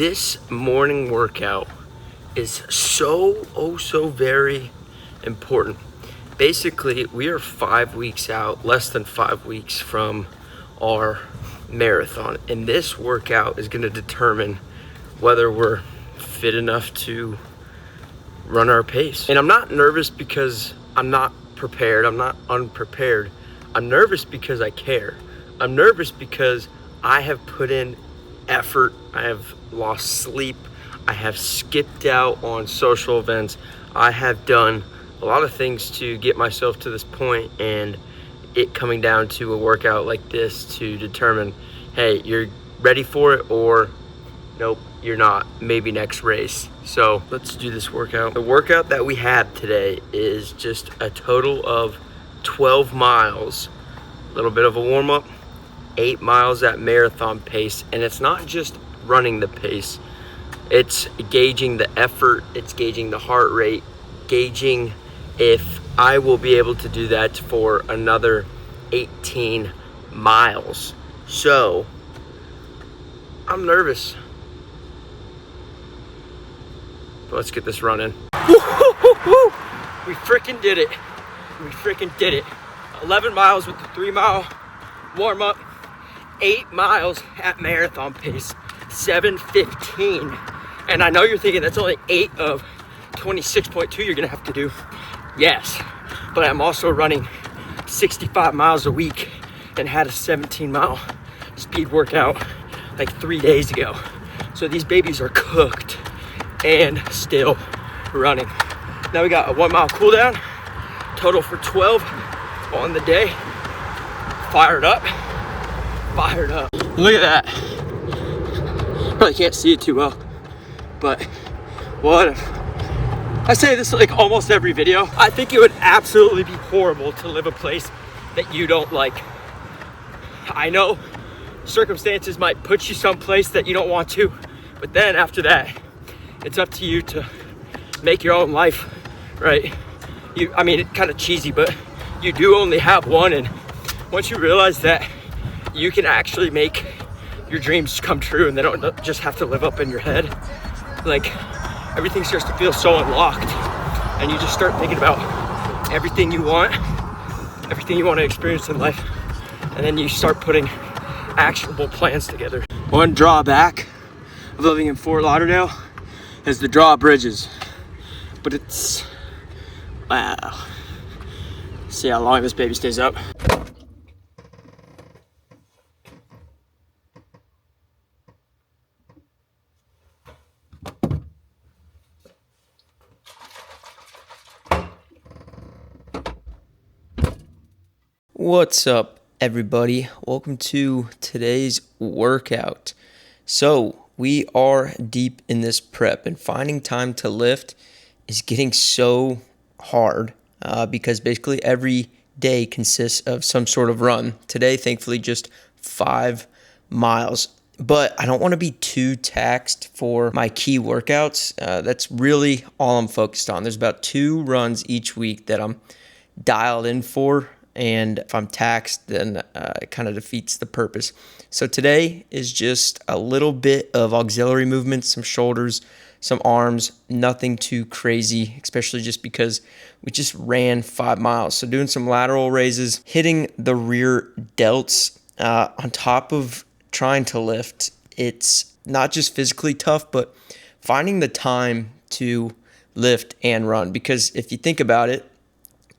This morning workout is so very important. Basically, we are 5 weeks out, less than 5 weeks from our marathon. And this workout is going to determine whether we're fit enough to run our pace. And I'm not nervous because I'm not prepared. I'm not unprepared. I'm nervous because I care. I'm nervous because I have put in effort. I have lost sleep. I have skipped out on social events. I have done a lot of things to get myself to this point, and it coming down to a workout like this to determine, hey, you're ready for it, or nope, you're not, maybe next race. So let's do this workout. The workout that we have today is just a total of 12 miles, a little bit of a warm-up, 8 miles at marathon pace. And it's not just running the pace, it's gauging the effort, it's gauging the heart rate, gauging if I will be able to do that for another 18 miles. So I'm nervous, but let's get this running. Woo-hoo-hoo-hoo! We freaking did it. We freaking did it. 11 miles with the 3 mile warm up, 8 miles at marathon pace, 7:15. And I know you're thinking that's only 8 of 26.2 you're gonna have to do. Yes, but I'm also running 65 miles a week and had a 17-mile speed workout like 3 days ago. So these babies are cooked and still running. Now we got a 1 mile cool down, total for 12 on the day. Fired up. Look at that. Probably can't see it too well, but what I say this like almost every video. I think it would absolutely be horrible to live a place that you don't like. I know circumstances might put you someplace that you don't want to, but then after that, it's up to you to make your own life, right? I mean, it's kind of cheesy, but you do only have one, and once you realize that you can actually make your dreams come true and they don't just have to live up in your head, like everything starts to feel so unlocked, and you just start thinking about everything you want to experience in life, and then you start putting actionable plans together. One drawback of living in Fort Lauderdale is the drawbridges, but it's, wow. See how long this baby stays up. What's up, everybody? Welcome to today's workout. So we are deep in this prep, and finding time to lift is getting so hard because basically every day consists of some sort of run. Today, thankfully, just 5 miles. But I don't want to be too taxed for my key workouts. That's really all I'm focused on. There's about 2 runs each week that I'm dialed in for. And if I'm taxed, then it kind of defeats the purpose. So today is just a little bit of auxiliary movements, some shoulders, some arms, nothing too crazy, especially just because we just ran 5 miles. So doing some lateral raises, hitting the rear delts on top of trying to lift. It's not just physically tough, but finding the time to lift and run. Because if you think about it,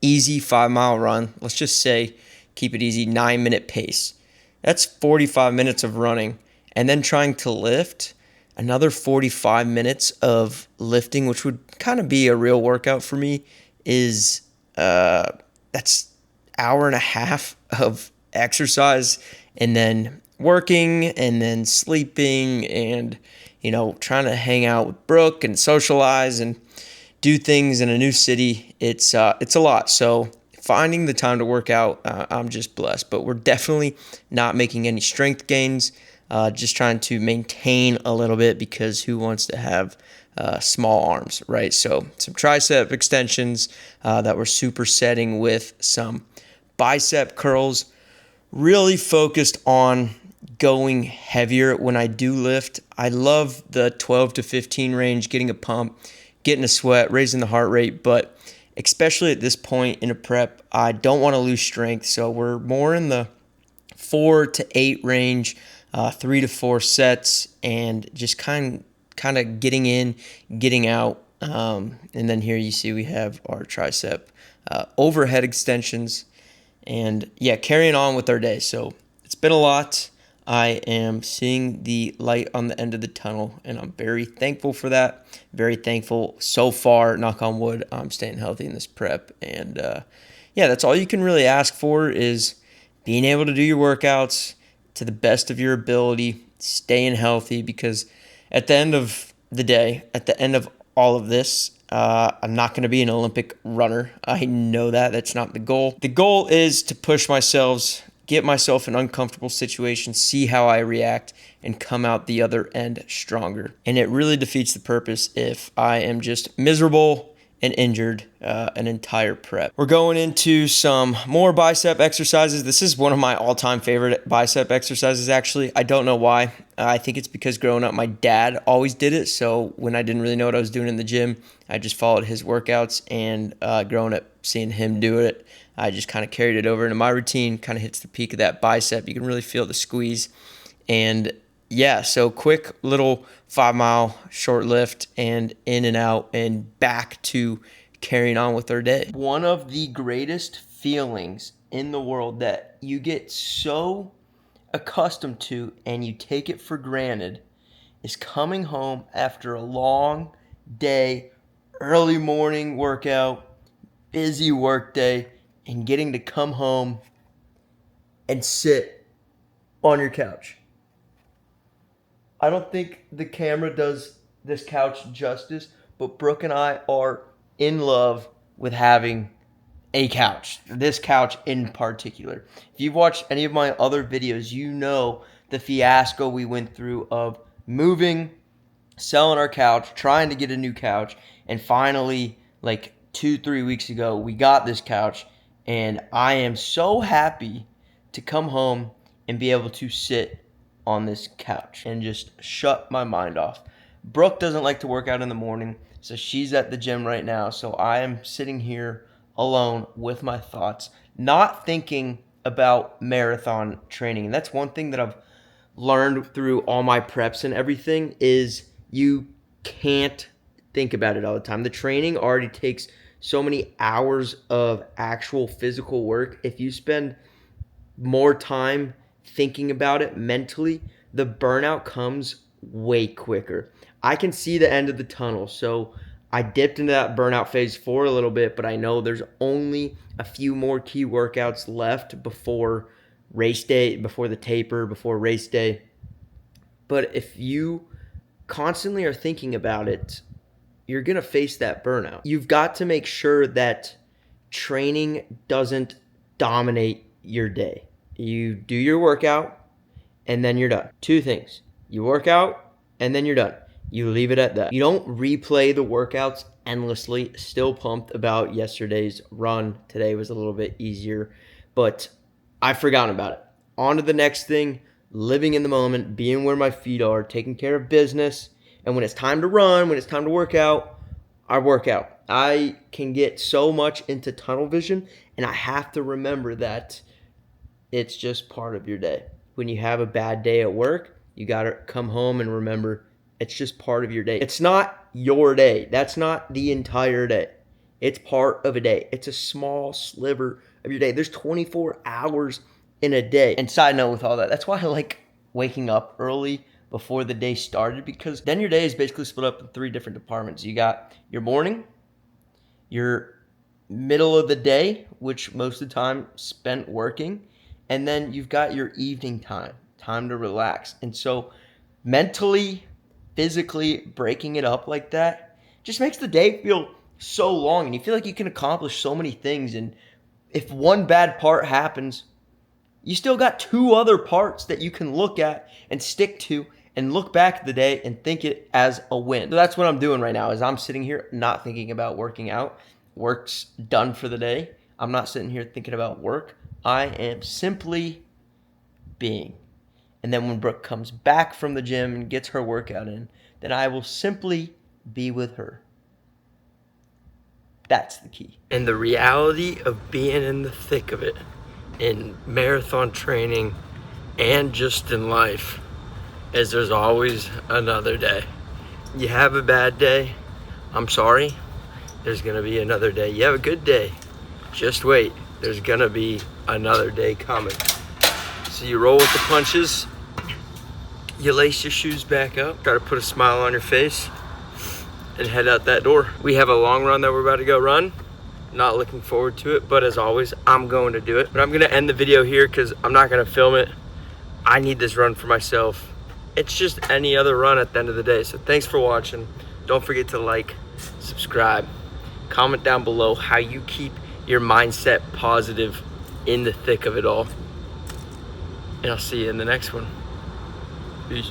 easy 5 mile run, let's just say, keep it easy, 9-minute pace. That's 45 minutes of running. And then trying to lift, another 45 minutes of lifting, which would kind of be a real workout for me, is that's hour and a half of exercise, and then working, and then sleeping, and trying to hang out with Brooke and socialize and do things in a new city. It's a lot. So finding the time to work out, I'm just blessed. But we're definitely not making any strength gains, just trying to maintain a little bit, because who wants to have small arms, right? So some tricep extensions that we're supersetting with some bicep curls, really focused on going heavier when I do lift. I love the 12 to 15 range, getting a pump, getting a sweat, raising the heart rate, but especially at this point in a prep, I don't want to lose strength. So we're more in the 4 to 8 range, 3 to 4 sets, and just kind of getting in, getting out. And then here you see we have our tricep overhead extensions, and yeah, carrying on with our day. So it's been a lot. I am seeing the light on the end of the tunnel, and I'm very thankful for that. Very thankful so far, knock on wood, I'm staying healthy in this prep. And yeah, that's all you can really ask for is being able to do your workouts to the best of your ability, staying healthy, because at the end of the day, at the end of all of this, I'm not going to be an Olympic runner. I know that. That's not the goal. The goal is to push myself, get myself in uncomfortable situations, see how I react, and come out the other end stronger. And it really defeats the purpose if I am just miserable and injured an entire prep. We're going into some more bicep exercises. This is one of my all-time favorite bicep exercises, actually. I don't know why. I think it's because growing up, my dad always did it. So when I didn't really know what I was doing in the gym, I just followed his workouts. And growing up, seeing him do it, I just kind of carried it over into my routine, kind of hits the peak of that bicep. You can really feel the squeeze. And yeah, so quick little 5 mile short lift and in and out and back to carrying on with our day. One of the greatest feelings in the world that you get so accustomed to and you take it for granted is coming home after a long day, early morning workout, busy work day, and getting to come home and sit on your couch. I don't think the camera does this couch justice, but Brooke and I are in love with having a couch, this couch in particular. If you've watched any of my other videos, you know the fiasco we went through of moving, selling our couch, trying to get a new couch, and finally, like 2-3 weeks ago, we got this couch, and I am so happy to come home and be able to sit on this couch and just shut my mind off. Brooke doesn't like to work out in the morning, so she's at the gym right now. So I am sitting here alone with my thoughts, not thinking about marathon training. And that's one thing that I've learned through all my preps and everything is you can't think about it all the time. The training already takes so many hours of actual physical work. If you spend more time thinking about it mentally, the burnout comes way quicker. I can see the end of the tunnel. So I dipped into that burnout phase for a little bit, but I know there's only a few more key workouts left before race day, before the taper, before race day. But if you constantly are thinking about it, you're going to face that burnout. You've got to make sure that training doesn't dominate your day. You do your workout, and then you're done. Two things. You work out, and then you're done. You leave it at that. You don't replay the workouts endlessly. Still pumped about yesterday's run. Today was a little bit easier, but I've forgotten about it. On to the next thing, living in the moment, being where my feet are, taking care of business, and when it's time to run, when it's time to work out, I work out. I can get so much into tunnel vision, and I have to remember that it's just part of your day. When you have a bad day at work, you got to come home and remember it's just part of your day. It's not your day. That's not the entire day. It's part of a day. It's a small sliver of your day. There's 24 hours in a day. And side note with all that, that's why I like waking up early before the day started, because then your day is basically split up in 3 different departments. You got your morning, your middle of the day, which most of the time spent working, and then you've got your evening time to relax. And so mentally, physically breaking it up like that just makes the day feel so long, and you feel like you can accomplish so many things. And if one bad part happens, you still got 2 other parts that you can look at and stick to and look back at the day and think it as a win. So that's what I'm doing right now, is I'm sitting here not thinking about working out. Work's done for the day. I'm not sitting here thinking about work. I am simply being. And then when Brooke comes back from the gym and gets her workout in, then I will simply be with her. That's the key. And the reality of being in the thick of it, in marathon training and just in life, is there's always another day. You have a bad day, I'm sorry, there's gonna be another day. You have a good day, just wait, there's gonna be another day coming. So you roll with the punches, you lace your shoes back up, try to put a smile on your face, and head out that door. We have a long run that we're about to go run. Not looking forward to it, but as always, I'm going to do it. But I'm gonna end the video here because I'm not gonna film it. I need this run for myself. It's just any other run at the end of the day. So thanks for watching. Don't forget to like, subscribe, comment down below how you keep your mindset positive in the thick of it all. And I'll see you in the next one. Peace.